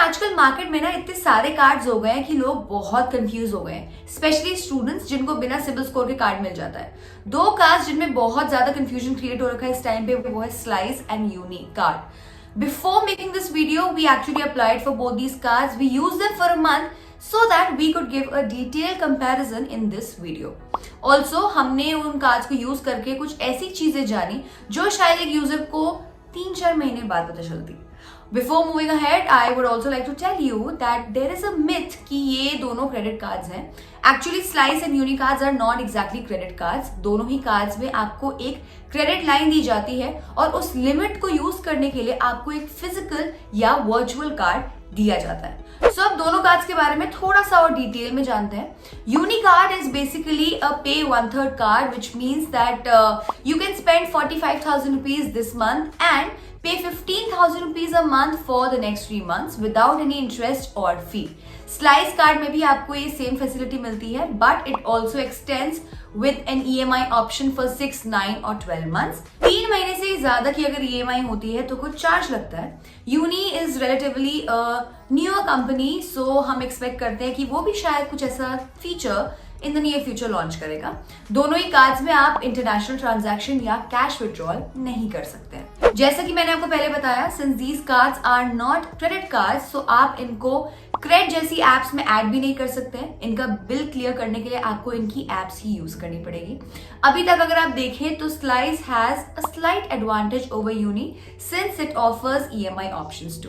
आजकल मार्केट में ना इतने सारे कार्ड्स हो गए हैं कि लोग बहुत कंफ्यूज हो गए हैं, स्पेशली स्टूडेंट्स जिनको बिना सिबिल स्कोर के कार्ड मिल जाता है। दो कार्ड्स जिनमें बहुत ज्यादा कंफ्यूजन क्रिएट हो रखा है इस टाइम पे, वो है Slice and Uni card. Before making this video we actually applied for both these cards, we used them for a month so that we could give a detailed comparison in this video. Also, हमने उन cards को use करके कुछ ऐसी चीजें जानी जो शायद एक यूजर को 3-4 महीने बाद पता चलती। Before moving ahead, I would also like to tell you that there is a myth कि ये दोनों क्रेडिट कार्ड्स हैं। Actually, Slice and Uni cards are not exactly credit cards. दोनों ही कार्ड्स में आपको एक क्रेडिट लाइन दी जाती है और उस लिमिट को यूज करने के लिए आपको एक फिजिकल या वर्चुअल कार्ड दिया जाता है। सो अब दोनों कार्ड्स के बारे में थोड़ा सा और डिटेल में जानते हैं। Uni card is basically a pay 1/3 card, which means that you can spend 45,000 rupees this month and pay 15,000 rupees a month for the next 3 months without any interest or fee. Slice card में भी आपको ये same facility मिलती है, but it also extends with an EMI option for 6, 9 और 12 months. 3 महीने से ज्यादा की अगर EMI होती है तो कुछ चार्ज लगता है। Uni is relatively newer company, so हम एक्सपेक्ट करते हैं कि वो भी शायद कुछ ऐसा feature in the near future launch करेगा। दोनों ही कार्ड्स में आप इंटरनेशनल ट्रांजैक्शन या कैश विड्रॉल नहीं कर सकते हैं। जैसा कि मैंने आपको पहले बताया, since these cards are not credit cards, so आप इनको क्रेड जैसी एप्स में ऐड भी नहीं कर सकते हैं। इनका बिल क्लियर करने के लिए आपको इनकी एप्स ही यूज करनी पड़ेगी। अभी तक अगर आप देखें तो Slice has a slight advantage over Uni since it offers EMI options too.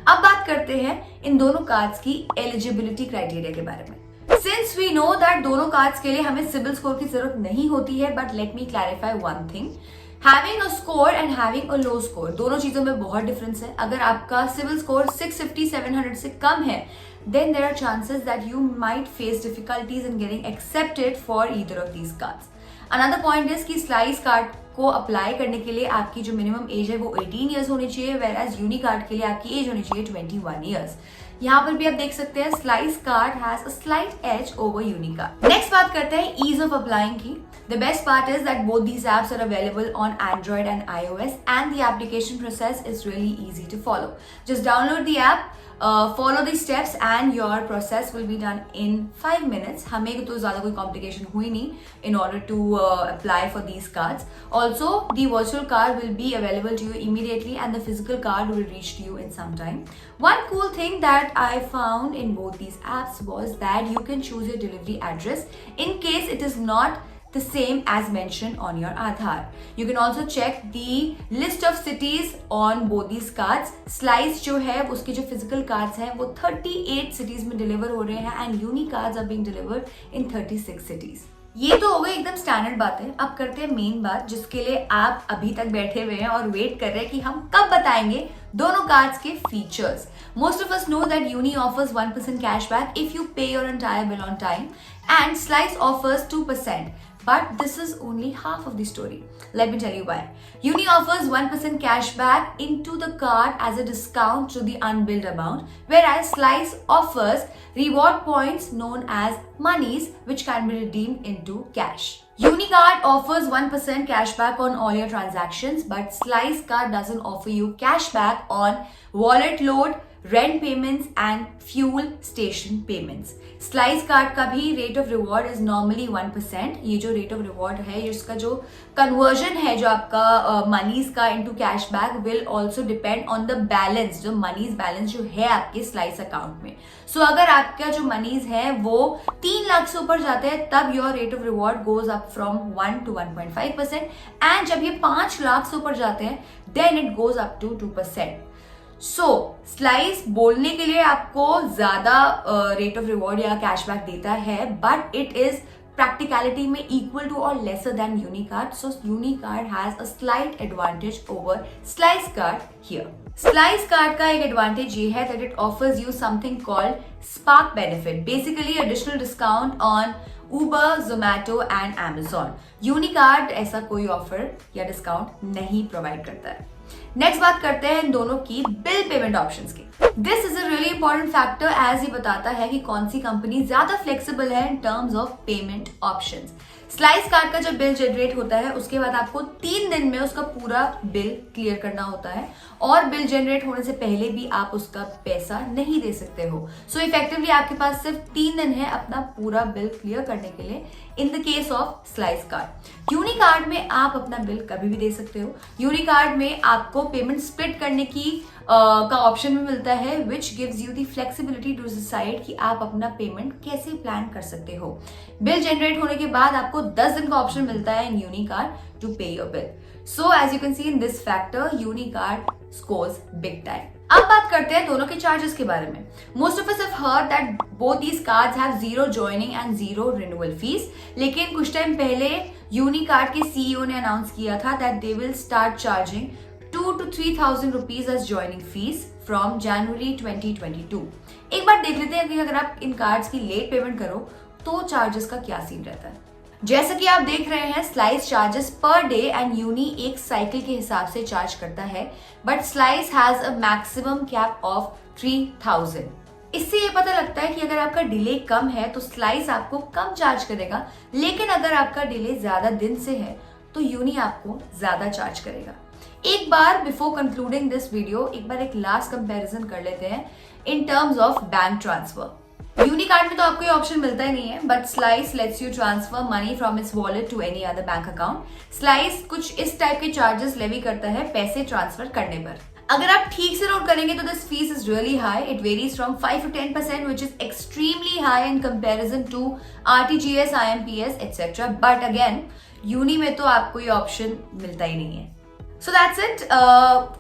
अब बात करते हैं इन दोनों कार्ड्स की एलिजिबिलिटी क्राइटेरिया के बारे में। Since we know that दोनों कार्ड्स के लिए हमें सिबिल स्कोर की जरूरत नहीं होती है, but let me clarify one thing, having a score and having a low score दोनों चीजों में बहुत डिफरेंस है। अगर आपका सिबिल स्कोर 650-700 से कम है, then there are chances that you might face difficulties in getting accepted for either of these cards. Another point is कि स्लाइस कार्ड को अप्लाई करने के लिए आपकी जो मिनिमम एज है वो 18 ईयर्स होनी चाहिए, whereas यूनी कार्ड के लिए आपकी एज होनी चाहिए 21 ईयर्स। यहाँ पर भी आप देख सकते हैं Slice card has a slight edge over Uni card. Next बात करते हैं ईज ऑफ अप्लाइंग की। The best part is that both these apps are available on Android and iOS, and the application process is really easy to follow. Just download the app, follow the steps, and your process will be done in 5 minutes. हमें तो ज़्यादा कोई complication हुई नहीं in order to apply for these cards. Also, the virtual card will be available to you immediately, and the physical card will reach to you in some time. One cool thing that I found in both these apps was that you can choose your delivery address in case it is not the same as mentioned on your Aadhaar. You can also check the list of cities on both these cards. Slice जो है उसके जो physical cards हैं वो 38 cities में deliver हो रहे हैं and uni cards are being delivered in 36 cities. ये तो हो गई एकदम स्टैंडर्ड बातें। अब करते हैं मेन बात जिसके लिए आप अभी तक बैठे हुए हैं और वेट कर रहे हैं कि हम कब बताएंगे दोनों कार्ड्स के features. Most of us know that Uni offers 1% cashback if you pay your entire bill on time, and Slice offers 2%. But this is only half of the story. Let me tell you why. Uni offers 1% cashback into the card as a discount to the unbilled amount, whereas Slice offers reward points known as monies which can be redeemed into cash. Unicard offers 1% cashback on all your transactions, but Slice card doesn't offer you cashback on wallet load, rent payments and fuel station payments. Slice card का भी rate of reward is normally 1%। ये जो rate of reward है, इसका जो conversion है जो आपका मनीज का into cashback will also depend on the balance, जो मनीज बैलेंस जो है आपके स्लाइस अकाउंट में। सो अगर आपका जो मनीज है वो 3 लाख से ऊपर जाते हैं तब your rate of reward goes up from 1 to 1.5%, and जब ये 5 लाख से ऊपर जाते हैं then it goes up to 2%. So Slice बोलने के लिए आपको ज्यादा रेट ऑफ रिवॉर्ड या कैशबैक देता है, बट इट इज प्रैक्टिकलिटी में इक्वल टू और lesser than Uni card. So Uni card has a slight advantage over Slice card here. Slice card का एक एडवांटेज ये है that it offers you something called spark benefit, basically additional discount on Uber, Zomato and Amazon. यूनिकार्ड ऐसा कोई offer या discount नहीं provide करता है. नेक्स्ट बात करते हैं इन दोनों की बिल पेमेंट ऑप्शंस की. This is a really important factor as ये बताता है कि कौन सी कंपनी ज्यादा फ्लेक्सिबल है इन terms of payment options. Slice card का जब बिल जनरेट होता है उसके बाद आपको 3 दिन में उसका पूरा बिल क्लियर करना होता है और बिल जनरेट होने से पहले भी आप उसका पैसा नहीं दे सकते हो। सो इफेक्टिवली आपके पास सिर्फ 3 दिन है अपना पूरा बिल क्लियर करने के लिए in the case of Slice card. Uni card में आप अपना बिल कभी भी दे सकते हो। यूनी कार्ड में आपको पेमेंट स्प्लिट करने की का ऑप्शन भी मिलता है which gives you the flexibility to decide कि आप अपना पेमेंट कैसे प्लान कर सकते हो। बिल जनरेट होने के बाद आपको 10 दिन का ऑप्शन मिलता है in Uni card to pay your bill. So as you can see in this factor Uni card scores big time. अब बात करते हैं दोनों के चार्जेस के बारे में। Most of us have heard that both these cards have 0 joining and 0 renewal fees, लेकिन कुछ टाइम पहले यूनी कार्ड के सीईओ ने अनाउंस किया था that they will start charging 2,000 to 3,000 rupees as joining fees from January 2022। एक बार देख लेते हैं कि अगर आप इन कार्ड्स की लेट पेमेंट करो तो चार्जेस का क्या सीन रहता है। जैसा कि आप देख रहे हैं slice charges per day and Uni एक साइकिल के हिसाब से चार्ज करता है, but slice has a maximum cap of 3,000। इससे ये पता लगता है कि अगर आपका डिले कम है तो स्लाइस आपको कम चार्ज करेगा, लेकिन अगर आपका डिले ज्यादा दिन से है तो यूनी आपको ज्यादा चार्ज करेगा। एक बार बिफोर कंक्लूडिंग दिस वीडियो एक बार एक लास्ट कंपैरिजन कर लेते हैं in terms of bank transfer. Uni card में तो आपको ये ऑप्शन मिलता ही नहीं है, but Slice lets you transfer money from its wallet to any other bank account. Slice कुछ इस टाइप के चार्जेस लेवी करता है पैसे ट्रांसफर करने पर। अगर आप ठीक से नोट करेंगे तो this fees is really high. It varies from 5 to 10% which is extremely high in comparison to RTGS, IMPS etc. But again Uni में तो आपको ये ऑप्शन मिलता ही नहीं है। So that's it.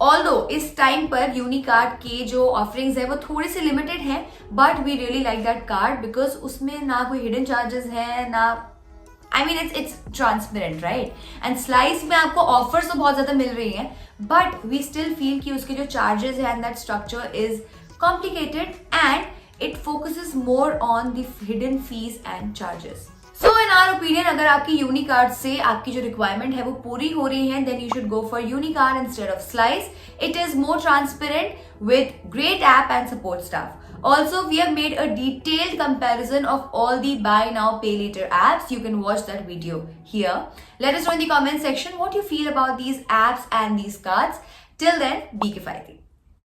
ऑल्दो इस टाइम पर यूनी कार्ड के जो ऑफरिंग्स है वो थोड़ी सी लिमिटेड है, but we really like that card because उसमें ना कोई हिडन चार्जेस है ना, I mean it's transparent right. And Slice में आपको ऑफर्स तो बहुत ज्यादा मिल रही हैं, बट वी स्टिल फील कि उसके जो चार्जेस है and that structure is complicated and it focuses more on the hidden fees and charges. So in our opinion अगर आपकी यूनी कार्ड से आपकी जो रिक्वायरमेंट है वो पूरी हो रही है then you should go for Uni card instead of Slice. It is more transparent with great app and support staff. Also, we have made a detailed comparison of all the buy now pay later apps. You can watch that video here. Let us know in the comment section what you feel about these apps and these cards. Till then, be kifaiti.